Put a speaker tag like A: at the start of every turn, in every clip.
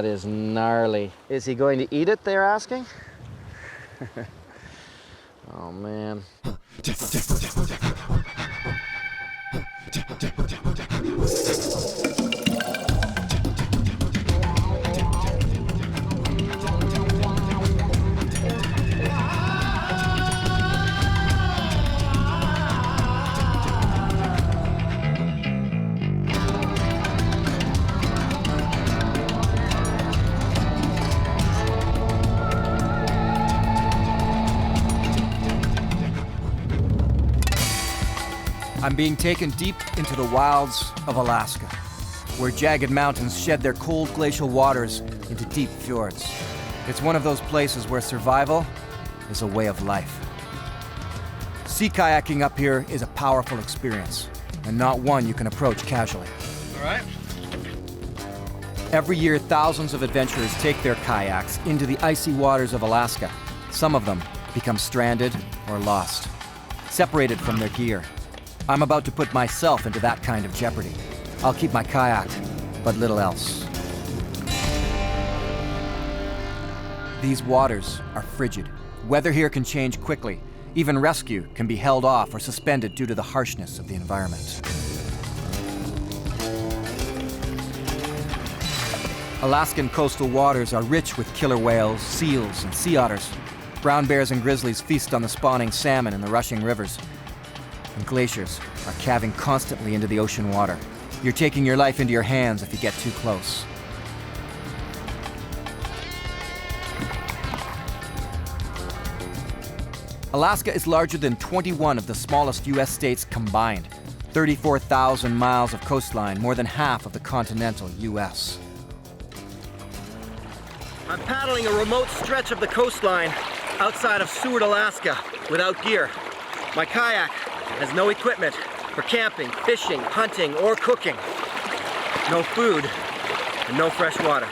A: That is gnarly. Is he going to eat it, they're asking? Oh, man.
B: I'm being taken deep into the wilds of Alaska, where jagged mountains shed their cold glacial waters into deep fjords. It's one of those places where survival is a way of life. Sea kayaking up here is a powerful experience, and not one you can approach casually.
A: All right.
B: Every year, thousands of adventurers take their kayaks into the icy waters of Alaska. Some of them become stranded or lost, separated from their gear. I'm about to put myself into that kind of jeopardy. I'll keep my kayak, but little else. These waters are frigid. Weather here can change quickly. Even rescue can be held off or suspended due to the harshness of the environment. Alaskan coastal waters are rich with killer whales, seals, and sea otters. Brown bears and grizzlies feast on the spawning salmon in the rushing rivers. And glaciers are calving constantly into the ocean water. You're taking your life into your hands if you get too close. Alaska is larger than 21 of the smallest U.S. states combined. 34,000 miles of coastline, more than half of the continental U.S.
A: I'm paddling a remote stretch of the coastline outside of Seward, Alaska, without gear. My kayak has no equipment for camping, fishing, hunting, or cooking. No food and no fresh water.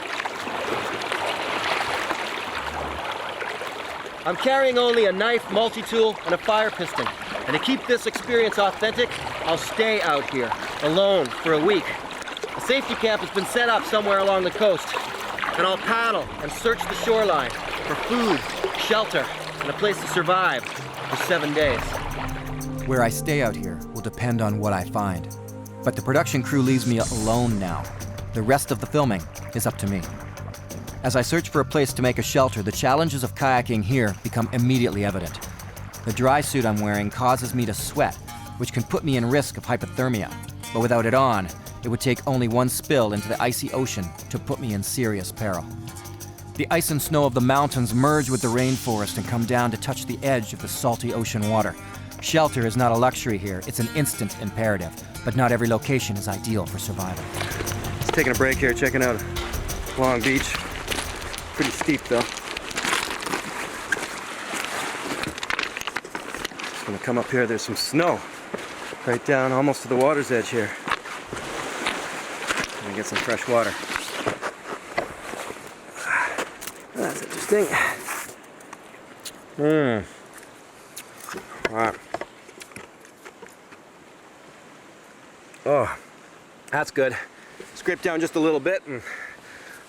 A: I'm carrying only a knife, multi-tool, and a fire piston. And to keep this experience authentic, I'll stay out here, alone, for a week. A safety camp has been set up somewhere along the coast, and I'll paddle and search the shoreline for food, shelter, and a place to survive for 7 days.
B: Where I stay out here will depend on what I find. But the production crew leaves me alone now. The rest of the filming is up to me. As I search for a place to make a shelter, the challenges of kayaking here become immediately evident. The dry suit I'm wearing causes me to sweat, which can put me in risk of hypothermia. But without it on, it would take only one spill into the icy ocean to put me in serious peril. The ice and snow of the mountains merge with the rainforest and come down to touch the edge of the salty ocean water. Shelter is not a luxury here, it's an instant imperative, but not every location is ideal for survival.
A: Just taking a break here, checking out Long Beach. Pretty steep though. Just gonna come up here, there's some snow right down almost to the water's edge here. Gonna get some fresh water. That's interesting. Wow. Oh, that's good. Scraped down just a little bit and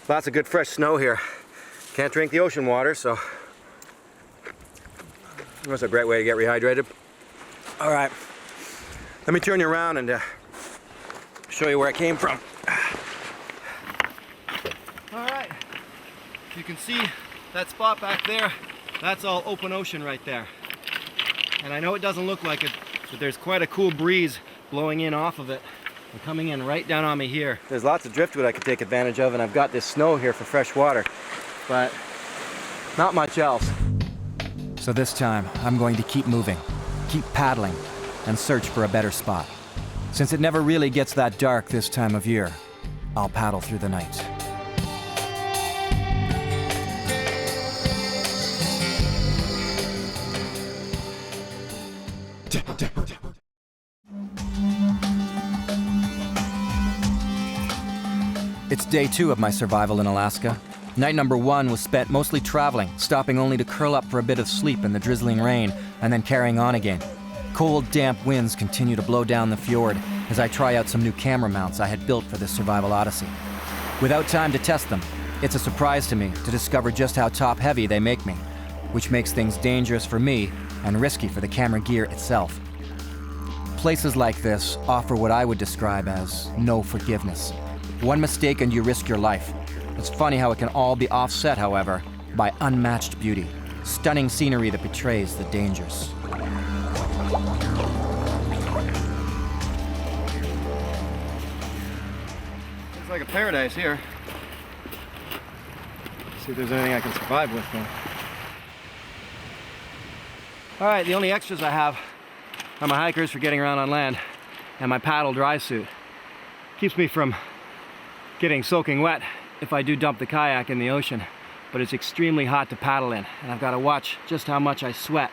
A: lots of good fresh snow here. Can't drink the ocean water, so that's a great way to get rehydrated. All right, let me turn you around and show you where I came from. All right, you can see that spot back there. That's all open ocean right there. And I know it doesn't look like it, but there's quite a cool breeze blowing in off of it and coming in right down on me here. There's lots of driftwood I could take advantage of, and I've got this snow here for fresh water, but not much else.
B: So this time, I'm going to keep moving, keep paddling, and search for a better spot. Since it never really gets that dark this time of year, I'll paddle through the night. It's day 2 of my survival in Alaska. Night number 1 was spent mostly traveling, stopping only to curl up for a bit of sleep in the drizzling rain, and then carrying on again. Cold, damp winds continue to blow down the fjord as I try out some new camera mounts I had built for this survival odyssey. Without time to test them, It's a surprise to me to discover just how top-heavy they make me, which makes things dangerous for me and risky for the camera gear itself. Places like this offer what I would describe as no forgiveness. One mistake and you risk your life. It's funny how it can all be offset, however, by unmatched beauty, stunning scenery that betrays the dangers.
A: It's like a paradise here. See if there's anything I can survive with though. Alright, the only extras I have are my hikers for getting around on land and my paddle dry suit. Keeps me from getting soaking wet if I do dump the kayak in the ocean, but it's extremely hot to paddle in, and I've got to watch just how much I sweat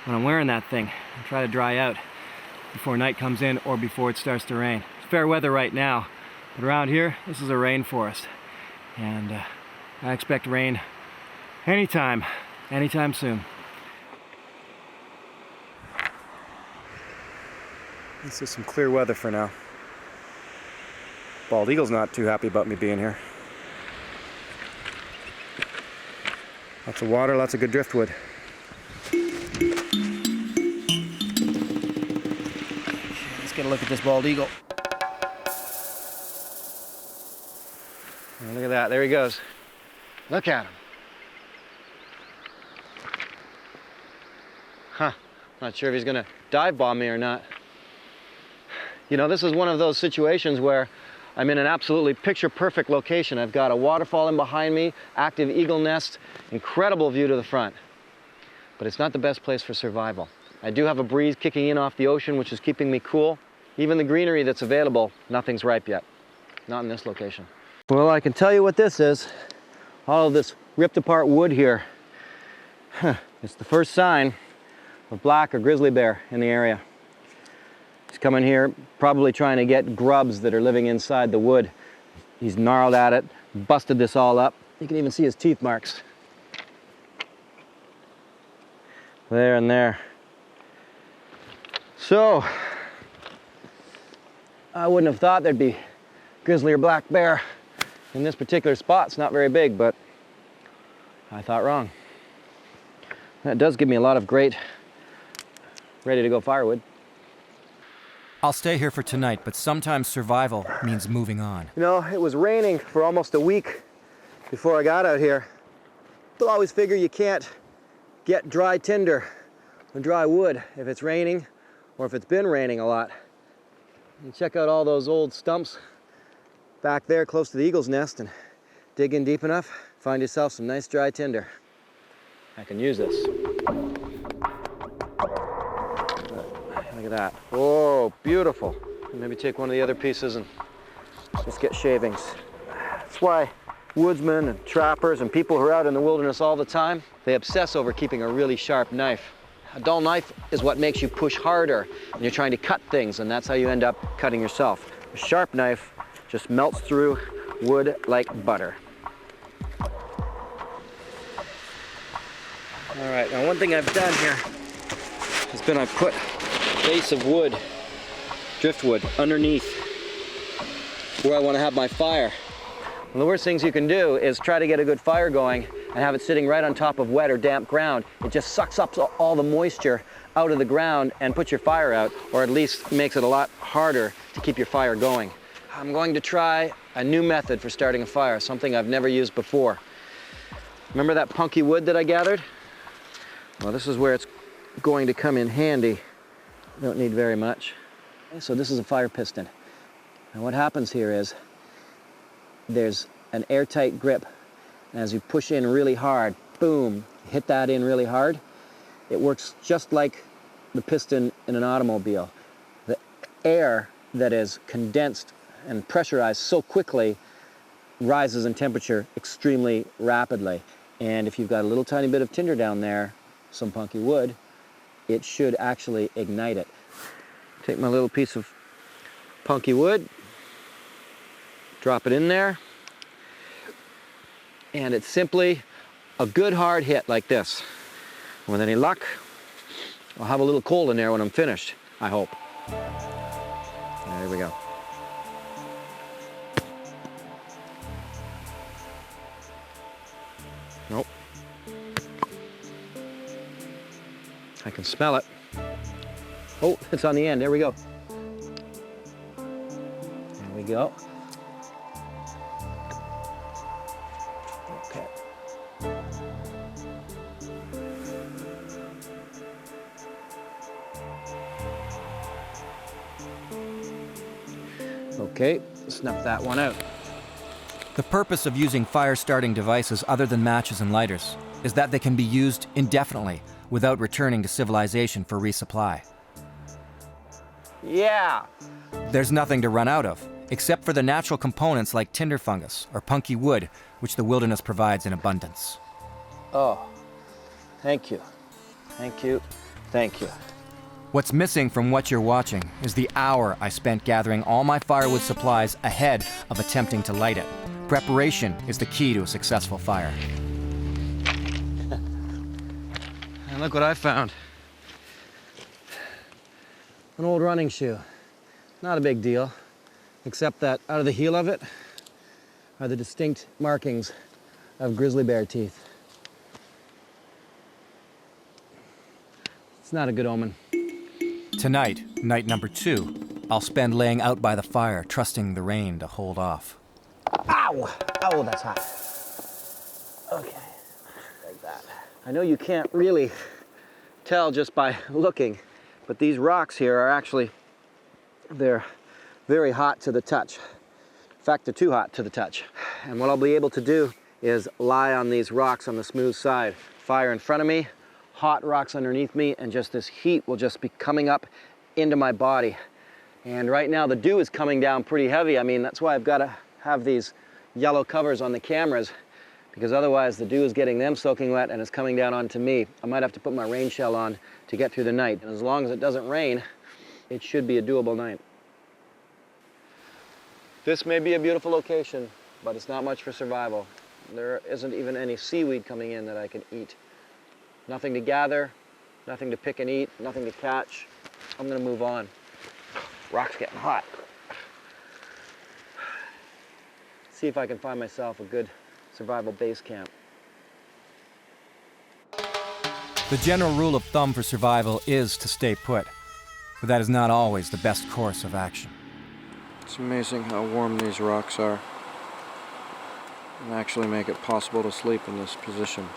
A: when I'm wearing that thing and try to dry out before night comes in or before it starts to rain. It's fair weather right now, but around here, this is a rainforest, and I expect rain anytime soon. This is some clear weather for now. Bald eagle's not too happy about me being here. Lots of water, lots of good driftwood. Let's get a look at this bald eagle. Oh, look at that, there he goes. Look at him. Huh, not sure if he's gonna dive bomb me or not. You know, this is one of those situations where I'm in an absolutely picture-perfect location. I've got a waterfall in behind me, active eagle nest, incredible view to the front. But it's not the best place for survival. I do have a breeze kicking in off the ocean, which is keeping me cool. Even the greenery that's available, nothing's ripe yet. Not in this location. Well, I can tell you what this is. All of this ripped apart wood here. It's the first sign of black or grizzly bear in the area. He's coming here, probably trying to get grubs that are living inside the wood. He's gnarled at it, busted this all up. You can even see his teeth marks. There and there. So, I wouldn't have thought there'd be grizzly or black bear in this particular spot. It's not very big, but I thought wrong. That does give me a lot of great, ready-to-go firewood.
B: I'll stay here for tonight, but sometimes survival means moving on.
A: You know, it was raining for almost a week before I got out here. But I always figure you can't get dry tinder or dry wood if it's raining or if it's been raining a lot. And check out all those old stumps back there close to the eagle's nest and dig in deep enough, find yourself some nice dry tinder. I can use this. Look at that. Whoa, beautiful. Maybe take one of the other pieces and just get shavings. That's why woodsmen and trappers and people who are out in the wilderness all the time, they obsess over keeping a really sharp knife. A dull knife is what makes you push harder when you're trying to cut things, and that's how you end up cutting yourself. A sharp knife just melts through wood like butter. All right, now one thing I've done here has been I've put base of wood, driftwood, underneath where I want to have my fire. One of the worst things you can do is try to get a good fire going and have it sitting right on top of wet or damp ground. It just sucks up all the moisture out of the ground and puts your fire out, or at least makes it a lot harder to keep your fire going. I'm going to try a new method for starting a fire, something I've never used before. Remember that punky wood that I gathered? Well, this is where it's going to come in handy. Don't need very much. So this is a fire piston. And what happens here is there's an airtight grip. And as you push in really hard, boom, hit that in really hard, it works just like the piston in an automobile. The air that is condensed and pressurized so quickly rises in temperature extremely rapidly. And if you've got a little tiny bit of tinder down there, some punky wood, it should actually ignite it. Take my little piece of punky wood, drop it in there, and it's simply a good hard hit like this. With any luck, I'll have a little coal in there when I'm finished, I hope. There we go. I can smell it. Oh, it's on the end. There we go. There we go. Okay. Okay, snuff that one out.
B: The purpose of using fire-starting devices other than matches and lighters is that they can be used indefinitely without returning to civilization for resupply.
A: Yeah!
B: There's nothing to run out of, except for the natural components like tinder fungus or punky wood, which the wilderness provides in abundance.
A: Oh, thank you. Thank you. Thank you.
B: What's missing from what you're watching is the hour I spent gathering all my firewood supplies ahead of attempting to light it. Preparation is the key to a successful fire.
A: And look what I found. An old running shoe. Not a big deal, except that out of the heel of it are the distinct markings of grizzly bear teeth. It's not a good omen.
B: Tonight, night number 2, I'll spend laying out by the fire, trusting the rain to hold off.
A: Ow! Oh, that's hot. Okay, like that. I know you can't really tell just by looking, but these rocks here are actually, they're very hot to the touch. In fact, they're too hot to the touch. And what I'll be able to do is lie on these rocks on the smooth side. Fire in front of me, hot rocks underneath me, and just this heat will just be coming up into my body. And right now the dew is coming down pretty heavy. I mean, that's why I've got to have these yellow covers on the cameras, because otherwise the dew is getting them soaking wet and it's coming down onto me. I might have to put my rain shell on to get through the night. And as long as it doesn't rain, it should be a doable night. This may be a beautiful location, but it's not much for survival. There isn't even any seaweed coming in that I can eat. Nothing to gather, nothing to pick and eat, nothing to catch. I'm gonna move on. Rock's getting hot. See if I can find myself a good survival base camp.
B: The general rule of thumb for survival is to stay put, but that is not always the best course of action.
C: It's amazing how warm these rocks are and actually make it possible to sleep in this position.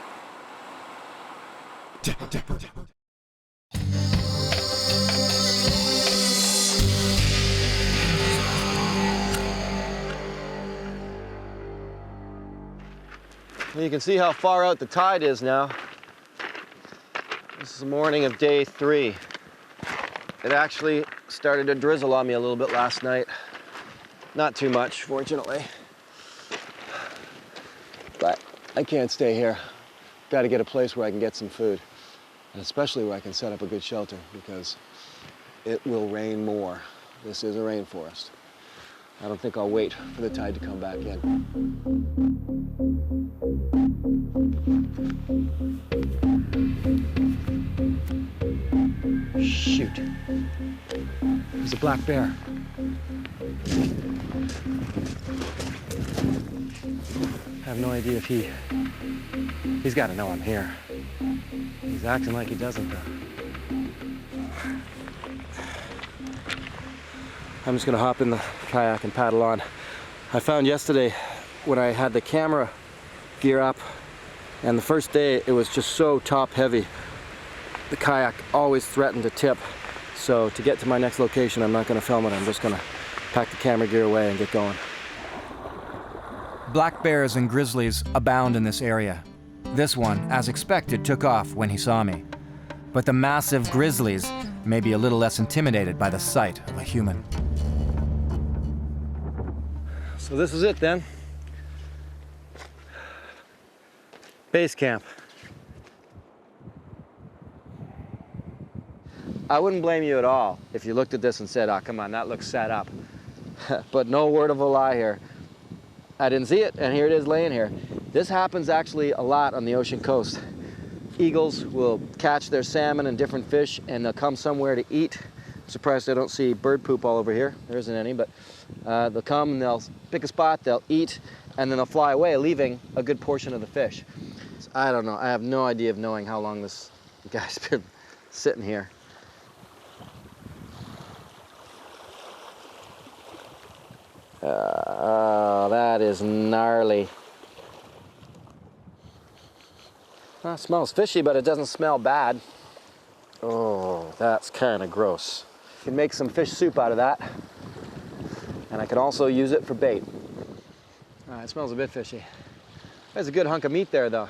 A: Well, you can see how far out the tide is now. This is the morning of day 3. It actually started to drizzle on me a little bit last night. Not too much, fortunately. But I can't stay here. Got to get a place where I can get some food. And especially where I can set up a good shelter, because it will rain more. This is a rainforest. I don't think I'll wait for the tide to come back in. Shoot. There's a black bear. I have no idea if he's got to know I'm here. He's acting like he doesn't, though. I'm just gonna hop in the kayak and paddle on. I found yesterday when I had the camera gear up, and the first day it was just so top heavy, the kayak always threatened to tip. So to get to my next location, I'm not gonna film it. I'm just gonna pack the camera gear away and get going.
B: Black bears and grizzlies abound in this area. This one, as expected, took off when he saw me. But the massive grizzlies may be a little less intimidated by the sight of a human.
A: So this is it then. Base camp. I wouldn't blame you at all if you looked at this and said, "Oh, come on, that looks set up." But no word of a lie here. I didn't see it, and here it is laying here. This happens actually a lot on the ocean coast. Eagles will catch their salmon and different fish, and they'll come somewhere to eat. I'm surprised I don't see bird poop all over here. There isn't any, but they'll come and they'll pick a spot, they'll eat, and then they'll fly away, leaving a good portion of the fish. So I don't know. I have no idea of knowing how long this guy's been
B: sitting here. Oh, that is gnarly. Well, it smells fishy, but it doesn't smell bad. Oh, that's kind of gross. You can make some fish soup out of that. And I can also use it for bait. It smells a bit fishy. There's a good hunk of meat there, though.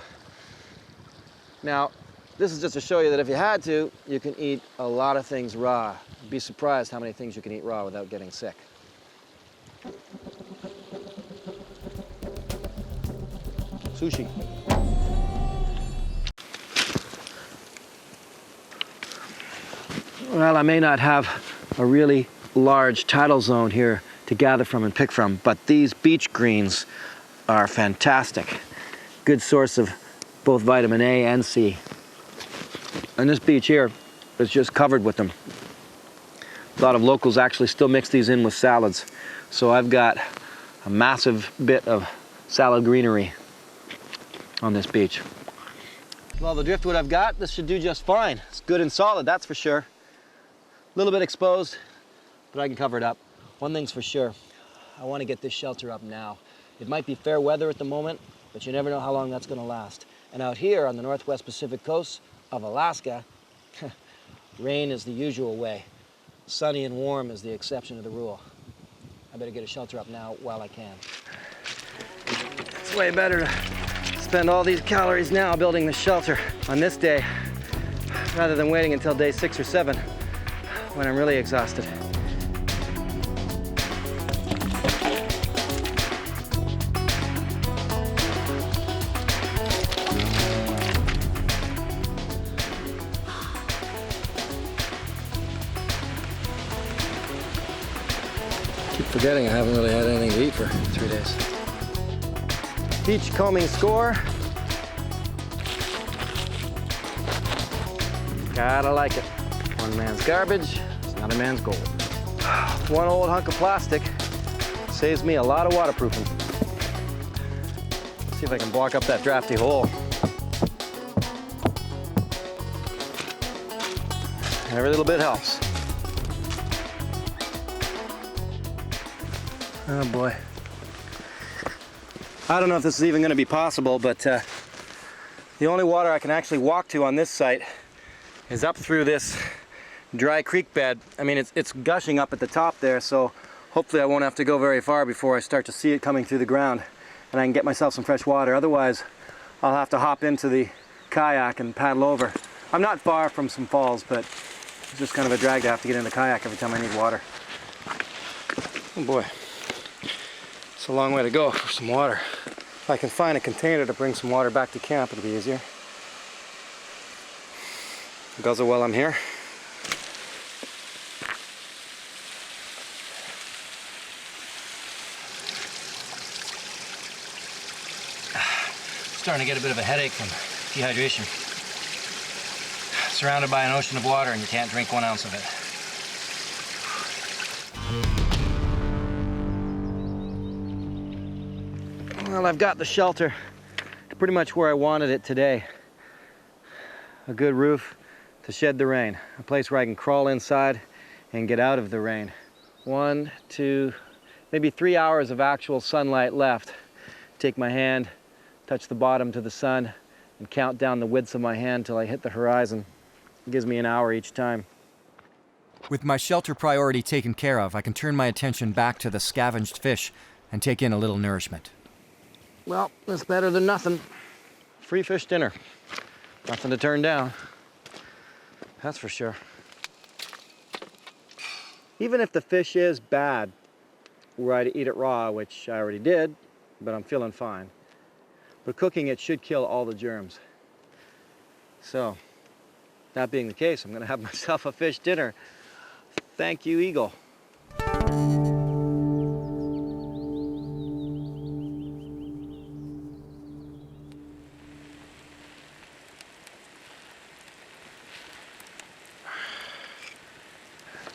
B: Now, this is just to show you that if you had to, you can eat a lot of things raw. You'd be surprised how many things you can eat raw without getting sick. Sushi. Well, I may not have a really large tidal zone here to gather from and pick from, but these beach greens are fantastic. Good source of both vitamin A and C. And this beach here is just covered with them. A lot of locals actually still mix these in with salads. So I've got a massive bit of salad greenery on this beach. Well, the driftwood I've got, this should do just fine. It's good and solid, that's for sure. A little bit exposed, but I can cover it up. One thing's for sure, I want to get this shelter up now. It might be fair weather at the moment, but you never know how long that's going to last. And out here on the northwest Pacific coast of Alaska, rain is the usual way. Sunny and warm is the exception to the rule. I better get a shelter up now while I can. It's way better to spend all these calories now building the shelter on this day rather than waiting until day 6 or 7 when I'm really exhausted. Keep forgetting I haven't really had anything to eat for 3 days. Beach combing score. Gotta like it. One man's garbage, it's another man's gold. One old hunk of plastic saves me a lot of waterproofing. Let's see if I can block up that drafty hole. Every little bit helps. Oh boy. I don't know if this is even going to be possible, but the only water I can actually walk to on this site is up through this dry creek bed. I mean, it's gushing up at the top there, so hopefully I won't have to go very far before I start to see it coming through the ground and I can get myself some fresh water. Otherwise, I'll have to hop into the kayak and paddle over. I'm not far from some falls, but it's just kind of a drag to have to get in the kayak every time I need water. Oh boy. It's a long way to go for some water. If I can find a container to bring some water back to camp, it'll be easier. Guzzle while I'm here. Starting to get a bit of a headache from dehydration. Surrounded by an ocean of water and you can't drink 1 ounce of it. Well, I've got the shelter pretty much where I wanted it today. A good roof to shed the rain. A place where I can crawl inside and get out of the rain. 1, 2, maybe 3 hours of actual sunlight left. Take my hand, touch the bottom to the sun, and count down the widths of my hand till I hit the horizon. It gives me an hour each time.
D: With my shelter priority taken care of, I can turn my attention back to the scavenged fish and take in a little nourishment.
B: Well, it's better than nothing. Free fish dinner. Nothing to turn down. That's for sure. Even if the fish is bad, were I to eat it raw, which I already did, but I'm feeling fine. But cooking it should kill all the germs. So, that being the case, I'm gonna have myself a fish dinner. Thank you, Eagle.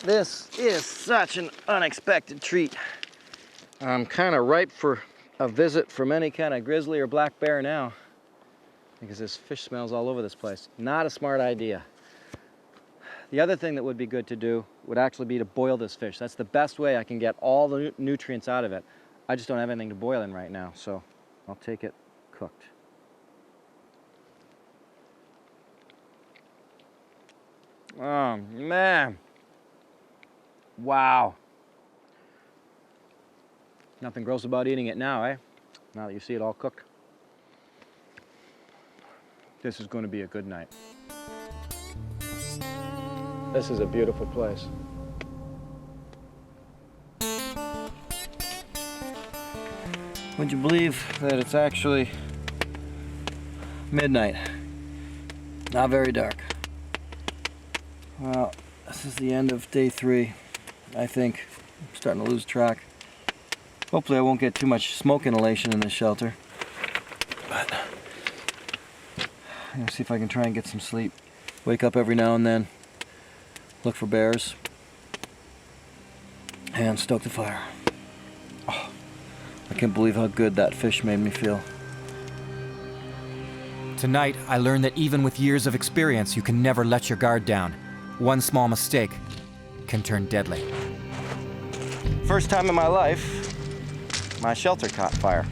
B: This is such an unexpected treat. I'm kind of ripe for a visit from any kind of grizzly or black bear now, because this fish smells all over this place. Not a smart idea.
A: The other thing that would be good to do would actually be to boil this fish. That's the best way I can get all the nutrients out of it. I just don't have anything to boil in right now, so I'll take it cooked. Oh, man. Wow. Nothing gross about eating it now, eh? Now that you see it all cooked. This is going to be a good night. This is a beautiful place. Would you believe that it's actually midnight? Not very dark. Well, this is the end of day 3, I think. I'm starting to lose track. Hopefully I won't get too much smoke inhalation in this shelter. But I'm gonna see if I can try and get some sleep. Wake up every now and then, look for bears, and stoke the fire. Oh, I can't believe how good that fish made me feel.
D: Tonight, I learned that even with years of experience, you can never let your guard down. One small mistake can turn deadly.
A: First time in my life, my shelter caught fire.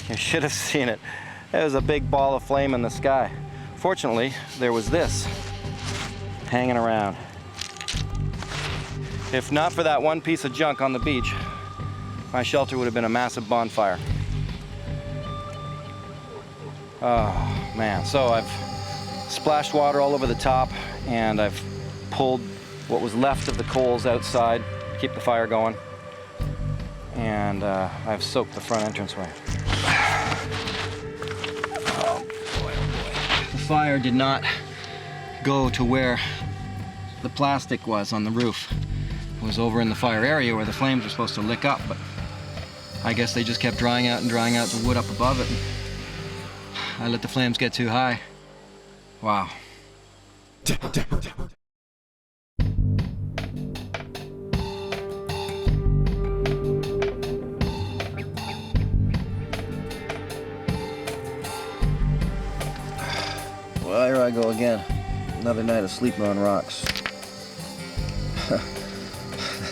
A: You should have seen it. It was a big ball of flame in the sky. Fortunately, there was this hanging around. If not for that one piece of junk on the beach, my shelter would have been a massive bonfire. Oh, man. So I've splashed water all over the top, and I've pulled what was left of the coals outside, keep the fire going, and I've soaked the front entranceway. Oh boy, oh boy. The fire did not go to where the plastic was on the roof. It was over in the fire area where the flames were supposed to lick up, but I guess they just kept drying out and drying out the wood up above it. I let the flames get too high. Wow.
C: Well, here I go again. Another night of sleeping on rocks.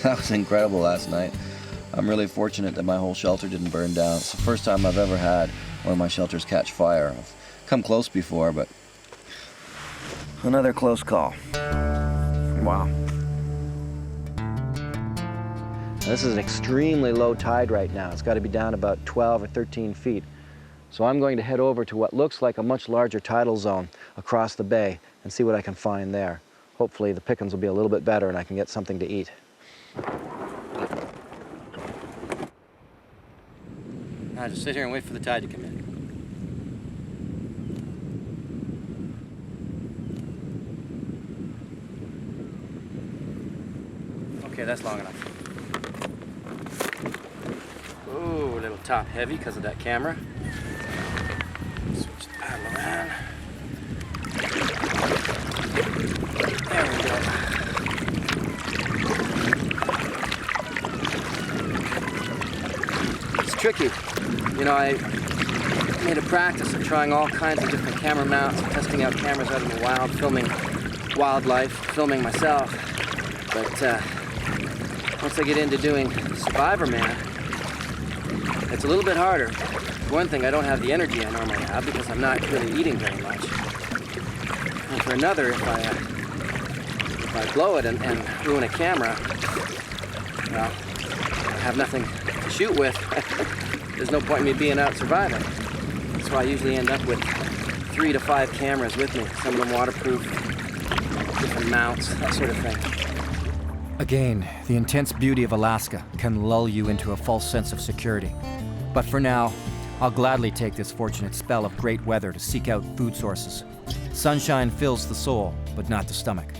C: That was incredible last night. I'm really fortunate that my whole shelter didn't burn down. It's the first time I've ever had one of my shelters catch fire. I've come close before, but another close call. Wow.
A: This is an extremely low tide right now. It's got to be down about 12 or 13 feet. So I'm going to head over to what looks like a much larger tidal zone across the bay and see what I can find there. Hopefully the pickings will be a little bit better and I can get something to eat. Now just sit here and wait for the tide to come in. Okay, that's long enough. Ooh, a little top heavy because of that camera. Switch the paddle around. There we go. It's tricky. You know, I made a practice of trying all kinds of different camera mounts, testing out cameras out in the wild, filming wildlife, filming myself. But once I get into doing Survivorman, it's a little bit harder. For one thing, I don't have the energy I normally have because I'm not really eating very much. And for another, if I blow it and ruin a camera, well, I have nothing to shoot with. There's no point in me being out surviving. That's why I usually end up with 3 to 5 cameras with me. Some of them waterproof, different mounts, that sort of thing.
D: Again, the intense beauty of Alaska can lull you into a false sense of security. But for now, I'll gladly take this fortunate spell of great weather to seek out food sources. Sunshine fills the soul, but not the stomach.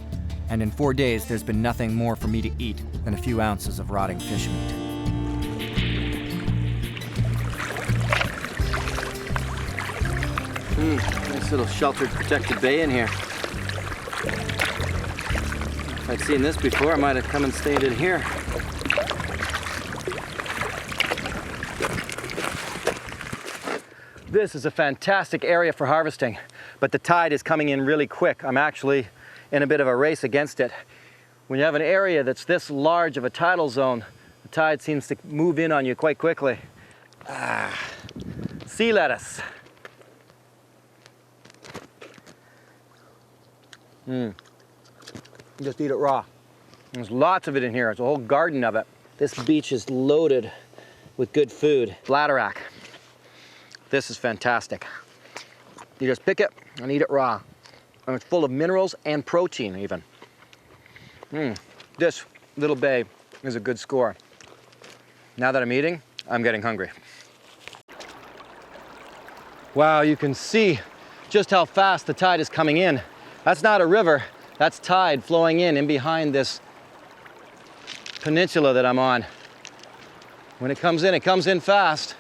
D: And in 4 days, there's been nothing more for me to eat than a few ounces of rotting fish meat.
A: Nice little sheltered, protected bay in here. If I'd seen this before, I might have come and stayed in here. This is a fantastic area for harvesting, but the tide is coming in really quick. I'm actually in a bit of a race against it. When you have an area that's this large of a tidal zone, the tide seems to move in on you quite quickly. Sea lettuce. Just eat it raw. There's lots of it in here. There's a whole garden of it. This beach is loaded with good food. Bladderwrack. This is fantastic. You just pick it and eat it raw. And it's full of minerals and protein even. This little bay is a good score. Now that I'm eating, I'm getting hungry. Wow, you can see just how fast the tide is coming in. That's not a river, that's tide flowing in behind this peninsula that I'm on. When it comes in fast.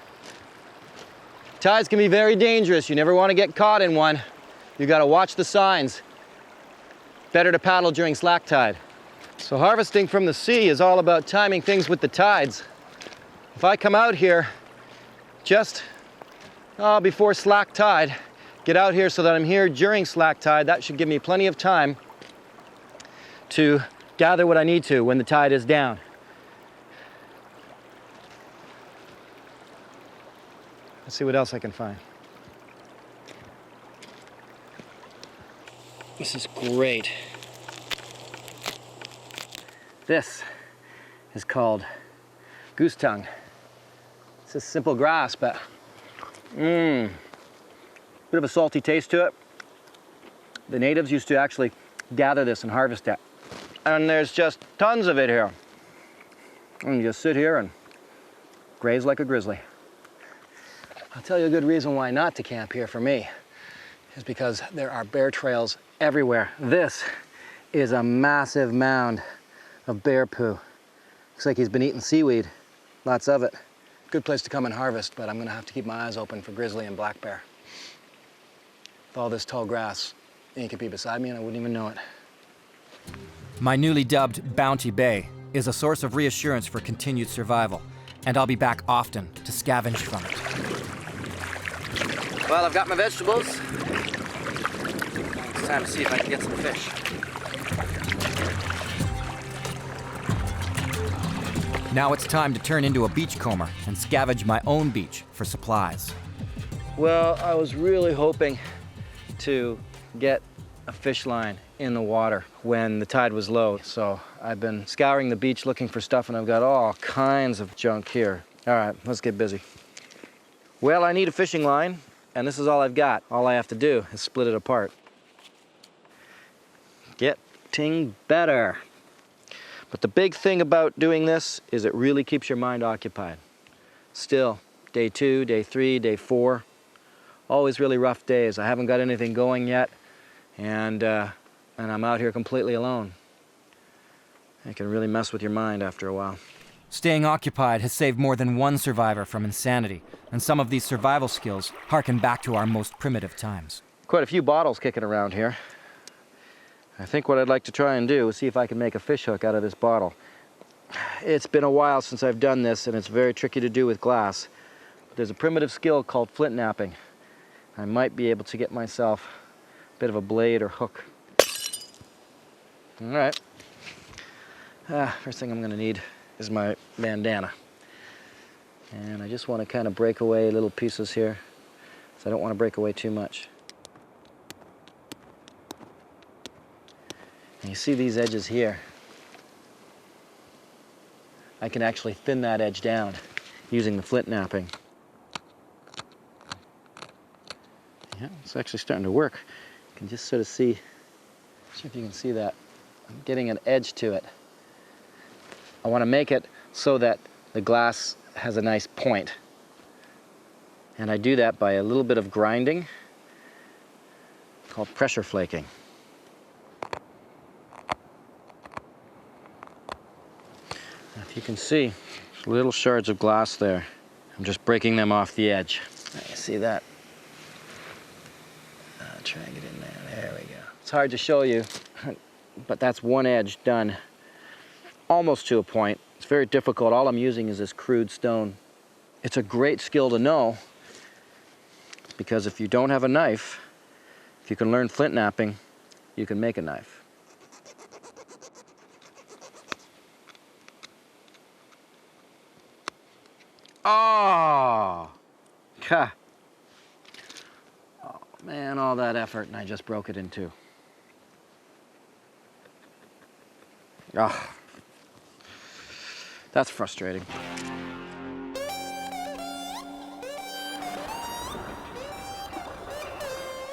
A: Tides can be very dangerous. You never want to get caught in one. You got to watch the signs. Better to paddle during slack tide. So harvesting from the sea is all about timing things with the tides. If I come out here just before slack tide, get out here so that I'm here during slack tide, that should give me plenty of time to gather what I need to when the tide is down. Let's see what else I can find. This is great. This is called goose tongue. It's a simple grass, but bit of a salty taste to it. The natives used to actually gather this and harvest it. And there's just tons of it here. And you just sit here and graze like a grizzly. I'll tell you a good reason why not to camp here for me is because there are bear trails everywhere. This is a massive mound of bear poo. Looks like he's been eating seaweed, lots of it. Good place to come and harvest, but I'm gonna have to keep my eyes open for grizzly and black bear. With all this tall grass, you could be beside me and I wouldn't even know it.
D: My newly dubbed Bounty Bay is a source of reassurance for continued survival, and I'll be back often to scavenge from it.
A: Well, I've got my vegetables. It's time to see if I can get some fish.
D: Now it's time to turn into a beachcomber and scavenge my own beach for supplies.
A: Well, I was really hoping to get a fish line in the water when the tide was low. So I've been scouring the beach looking for stuff and I've got all kinds of junk here. All right, let's get busy. Well, I need a fishing line and this is all I've got. All I have to do is split it apart. Getting better. But the big thing about doing this is it really keeps your mind occupied. Still, day 2, day 3, day 4, always really rough days. I haven't got anything going yet, and I'm out here completely alone. It can really mess with your mind after a while.
D: Staying occupied has saved more than one survivor from insanity, and some of these survival skills harken back to our most primitive times.
A: Quite a few bottles kicking around here. I think what I'd like to try and do is see if I can make a fish hook out of this bottle. It's been a while since I've done this, and it's very tricky to do with glass. But there's a primitive skill called flint knapping. I might be able to get myself a bit of a blade or hook. All right. First thing I'm going to need is my bandana. And I just want to kind of break away little pieces here, so I don't want to break away too much. And you see these edges here. I can actually thin that edge down using the flint knapping. Yeah, it's actually starting to work. You can just sort of see, see if you can see that. I'm getting an edge to it. I want to make it so that the glass has a nice point. And I do that by a little bit of grinding called pressure flaking. If you can see, little shards of glass there. I'm just breaking them off the edge. You see that? I'll try and get in there. There we go. It's hard to show you, but that's one edge done almost to a point. It's very difficult. All I'm using is this crude stone. It's a great skill to know because if you don't have a knife, if you can learn flint knapping, you can make a knife.
B: Oh! Ha. Oh man, all that effort and I just broke it in two. Ah. That's frustrating.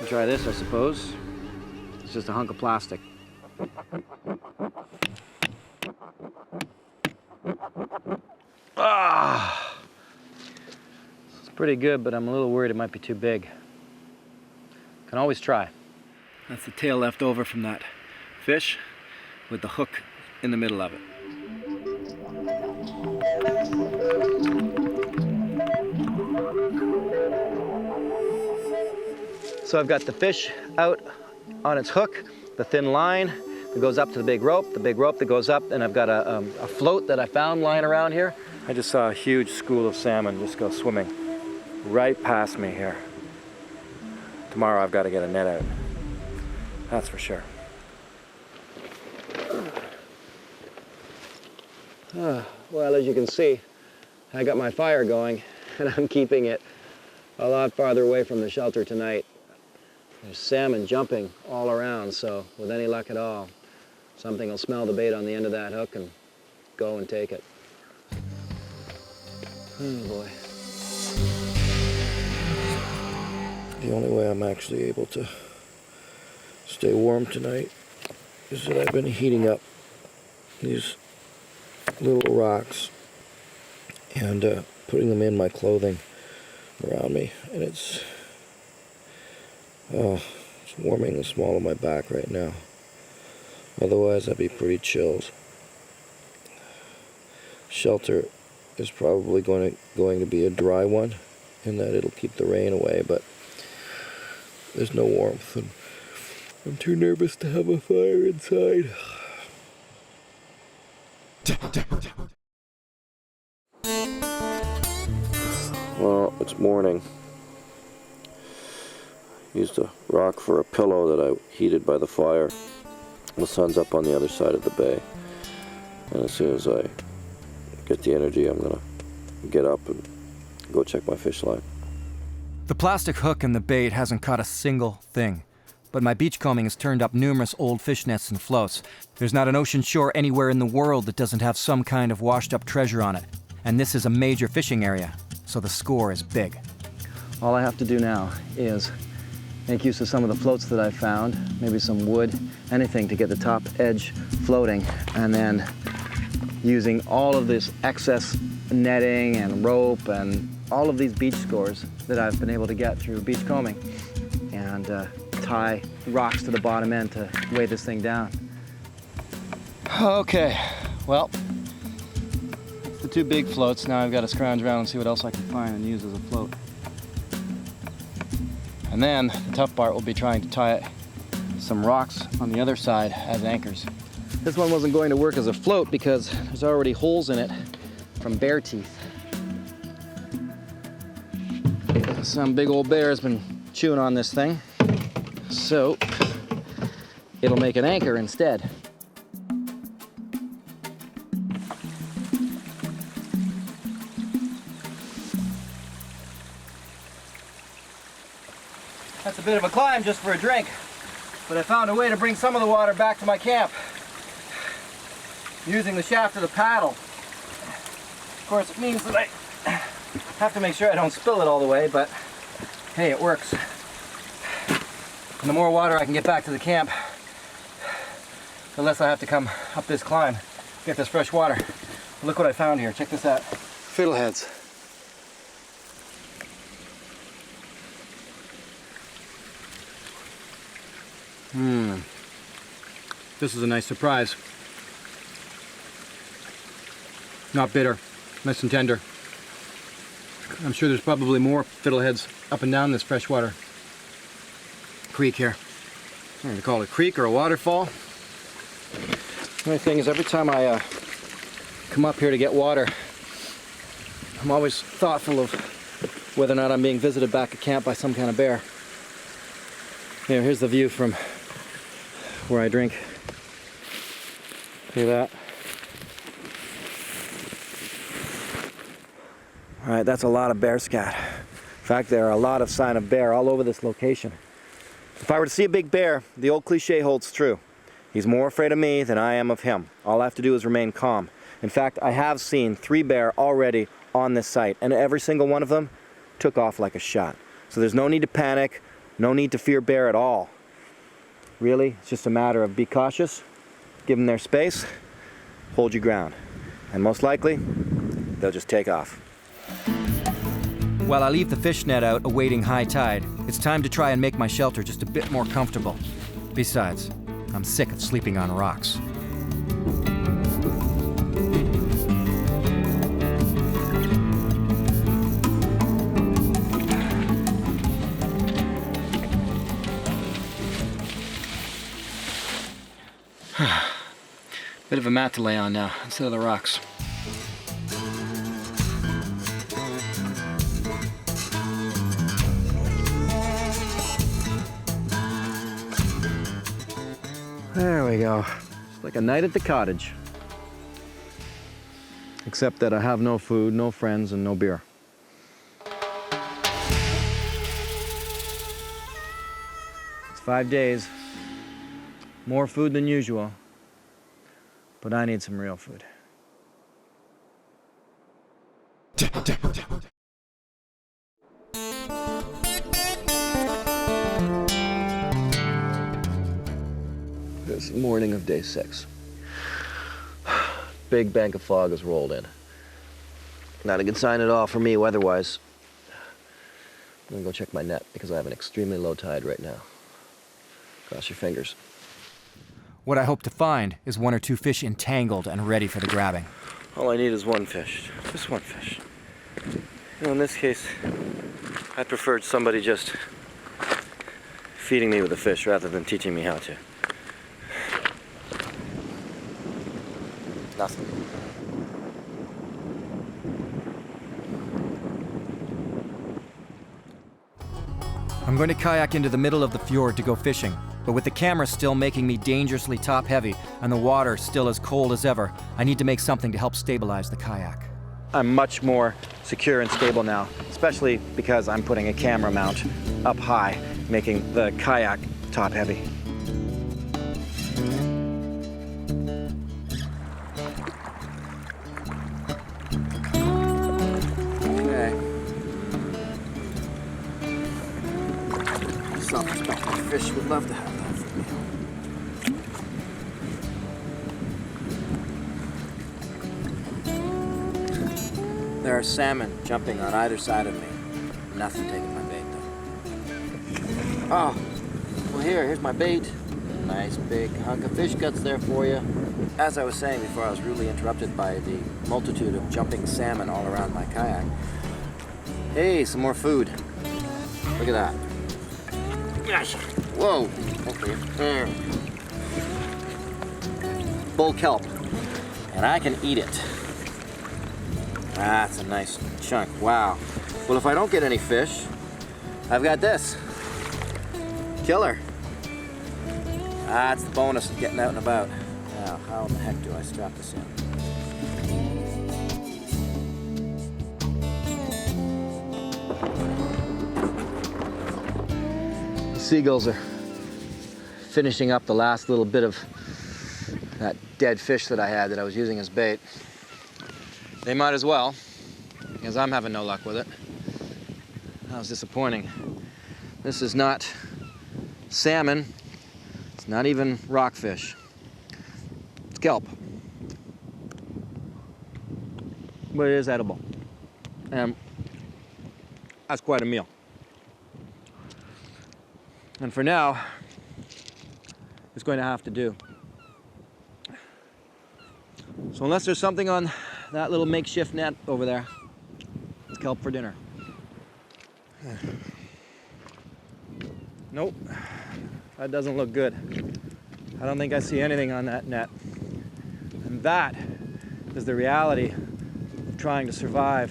B: Try this, I suppose. It's just a hunk of plastic. Ah! It's pretty good, but I'm a little worried it might be too big. Can always try. That's the tail left over from that fish with the hook in the middle of it. So I've got the fish out on its hook, the thin line that goes up to the big rope that goes up, and I've got a float that I found lying around here. I just saw a huge school of salmon just go swimming right past me here. Tomorrow I've got to get a net out. That's for sure. Well, as you can see, I got my fire going, and I'm keeping it a lot farther away from the shelter tonight. There's salmon jumping all around, so with any luck at all, something will smell the bait on the end of that hook and go and take it. Oh boy.
C: The only way I'm actually able to stay warm tonight is that I've been heating up these little rocks and putting them in my clothing around me, and it's warming the small of my back right now. Otherwise I'd be pretty chilled. Shelter is probably going to be a dry one in that it'll keep the rain away, but there's no warmth, and I'm too nervous to have a fire inside. Well, it's morning. Used a rock for a pillow that I heated by the fire. The sun's up on the other side of the bay, and as soon as I get the energy, I'm gonna get up and go check my fish line.
D: The plastic hook and the bait hasn't caught a single thing, but my beachcombing has turned up numerous old fish nets and floats. There's not an ocean shore anywhere in the world that doesn't have some kind of washed up treasure on it, and this is a major fishing area, so the score is big.
B: All I have to do now is make use of some of the floats that I found, maybe some wood, anything to get the top edge floating, and then using all of this excess netting and rope and all of these beach scores that I've been able to get through beach combing, and tie rocks to the bottom end to weigh this thing down. Okay, well, the two big floats. Now I've got to scrounge around and see what else I can find and use as a float. And then the tough part will be trying to tie it some rocks on the other side as anchors. This one wasn't going to work as a float because there's already holes in it from bear teeth. Some big old bear has been chewing on this thing, so it'll make an anchor instead. That's a bit of a climb just for a drink, but I found a way to bring some of the water back to my camp using the shaft of the paddle. Of course, it means that I have to make sure I don't spill it all the way, but hey, it works. And the more water I can get back to the camp, the less I have to come up this climb, get this fresh water. Look what I found here, check this out. Fiddleheads. This is a nice surprise. Not bitter, nice and tender. I'm sure there's probably more fiddleheads up and down this freshwater creek here. I don't know if you call it a creek or a waterfall. The only thing is, every time I come up here to get water, I'm always thoughtful of whether or not I'm being visited back at camp by some kind of bear. Here, here's the view from where I drink. Look at that.
A: All right, that's a lot of bear scat. In fact, there are a lot of sign of bear all over this location. If I were to see a big bear, the old cliche holds true. He's more afraid of me than I am of him. All I have to do is remain calm. In fact, I have seen 3 bear already on this site, and every single one of them took off like a shot. So there's no need to panic, no need to fear bear at all. Really, it's just a matter of be cautious, give them their space, hold your ground. And most likely, they'll just take off.
D: While I leave the fish net out awaiting high tide, it's time to try and make my shelter just a bit more comfortable. Besides, I'm sick of sleeping on rocks.
A: Bit of a mat to lay on now, instead of the rocks. There we go. It's like a night at the cottage. Except that I have no food, no friends, and no beer. It's 5 days. More food than usual. But I need some real food. This morning of day 6. Big bank of fog has rolled in. Not a good sign at all for me weather-wise. I'm gonna go check my net because I have an extremely low tide right now. Cross your fingers.
D: What I hope to find is 1 or 2 fish entangled and ready for the grabbing.
A: All I need is one fish, just one fish. You know, in this case, I preferred somebody just feeding me with a fish rather than teaching me how to. Nothing.
D: I'm going to kayak into the middle of the fjord to go fishing, but with the camera still making me dangerously top-heavy and the water still as cold as ever, I need to make something to help stabilize the kayak.
A: I'm much more secure and stable now, especially because I'm putting a camera mount up high, making the kayak top-heavy. Self-respecting fish would love to have that for me. There are salmon jumping on either side of me. Nothing taking my bait though. Oh, well here's my bait. Nice big hunk of fish guts there for you. As I was saying before, I was rudely interrupted by the multitude of jumping salmon all around my kayak. Hey, some more food. Look at that. Gosh. Whoa. Okay. There. Bull kelp. And I can eat it. That's a nice chunk. Wow. Well, if I don't get any fish, I've got this. Killer. That's the bonus of getting out and about. Now, how in the heck do I strap this in? Seagulls are finishing up the last little bit of that dead fish that I had that I was using as bait. They might as well, because I'm having no luck with it. That was disappointing. This is not salmon. It's not even rockfish. It's kelp. But it is edible. And that's quite a meal. And for now, it's going to have to do. So unless there's something on that little makeshift net over there, it's kelp for dinner. Nope, that doesn't look good. I don't think I see anything on that net. And that is the reality of trying to survive,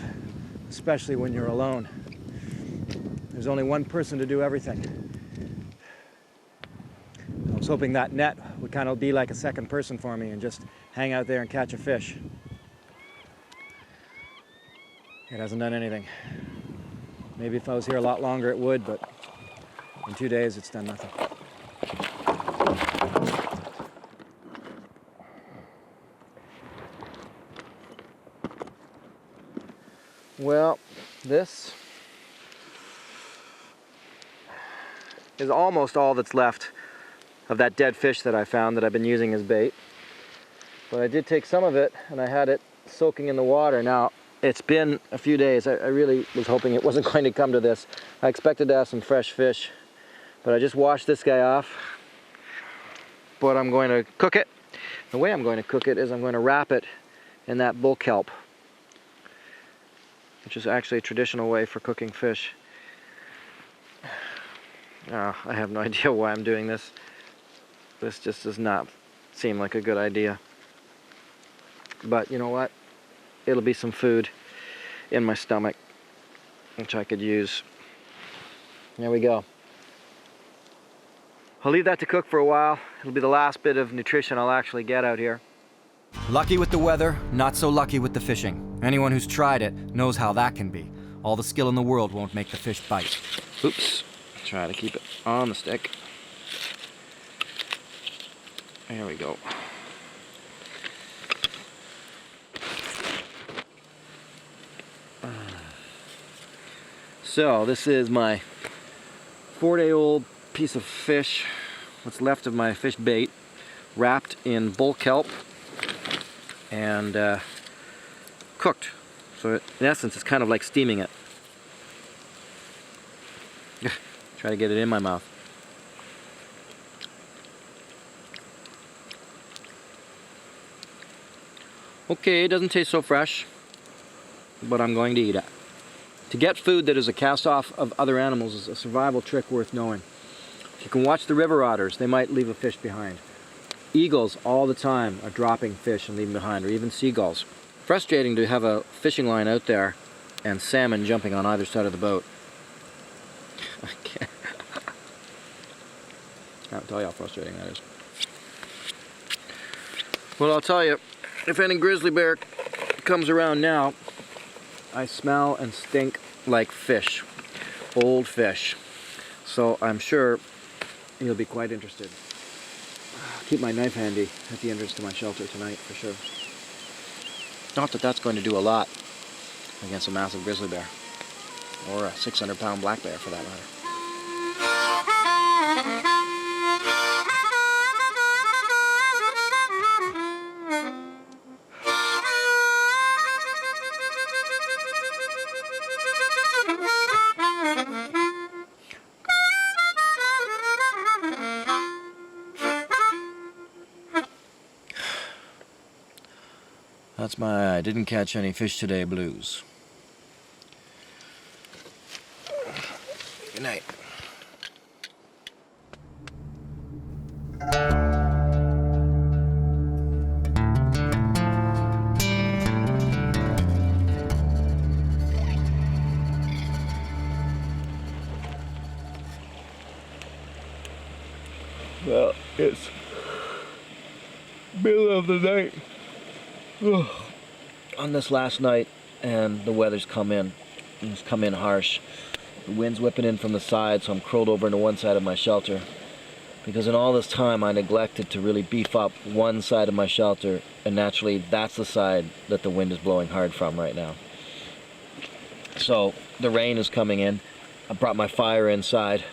A: especially when you're alone. There's only one person to do everything. I was hoping that net would kind of be like a second person for me and just hang out there and catch a fish.
D: it hasn't done anything. Maybe if I was here a lot longer it would, but in 2 days it's done nothing.
A: Well, this is almost all that's left of that dead fish that I found that I've been using as bait. But I did take some of it and I had it soaking in the water. Now, it's been a few days. I really was hoping it wasn't going to come to this. I expected to have some fresh fish, but I just washed this guy off. But I'm going to cook it. The way I'm going to cook it is I'm going to wrap it in that bull kelp, which is actually a traditional way for cooking fish. I have no idea why I'm doing this. This just does not seem like a good idea. But you know what? It'll be some food in my stomach, which I could use. There we go. I'll leave that to cook for a while. It'll be the last bit of nutrition I'll actually get out here.
B: Lucky with the weather, not so lucky with the fishing. Anyone who's tried it knows how that can be. All the skill in the world won't make the fish bite.
A: Oops. Try to keep it on the stick. There we go. So this is my 4-day-old piece of fish, what's left of my fish bait, wrapped in bull kelp and cooked. So in essence, it's kind of like steaming it. Try to get it in my mouth. Okay, it doesn't taste so fresh, but I'm going to eat it. To get food that is a cast-off of other animals is a survival trick worth knowing. If you can watch the river otters, they might leave a fish behind. Eagles all the time are dropping fish and leaving behind, or even seagulls. Frustrating to have a fishing line out there and salmon jumping on either side of the boat. I can't tell you how frustrating that is. Well, I'll tell you, if any grizzly bear comes around now, I smell and stink like fish, old fish. So I'm sure you'll be quite interested. I'll keep my knife handy at the entrance to my shelter tonight for sure. Not that that's going to do a lot against a massive grizzly bear, or a 600-pound black bear for that matter. That's my I didn't catch any fish today blues. Good night. Well, it's middle of the night on this last night, and the weather's come in. It's come in harsh. The wind's whipping in from the side, so I'm curled over into one side of my shelter. Because in all this time, I neglected to really beef up one side of my shelter, and naturally, that's the side that the wind is blowing hard from right now. So, the rain is coming in. I brought my fire inside.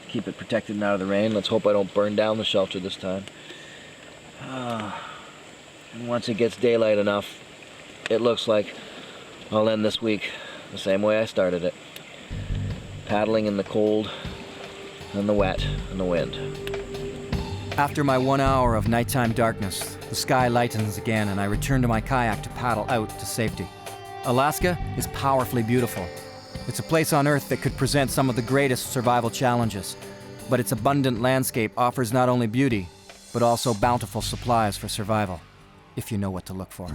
A: Keep it protected and out of the rain. Let's hope I don't burn down the shelter this time. And once it gets daylight enough, it looks like I'll end this week the same way I started it. Paddling in the cold and the wet and the wind.
B: After my 1 hour of nighttime darkness, the sky lightens again and I return to my kayak to paddle out to safety. Alaska is powerfully beautiful. It's a place on Earth that could present some of the greatest survival challenges, but its abundant landscape offers not only beauty, but also bountiful supplies for survival, if you know what to look for.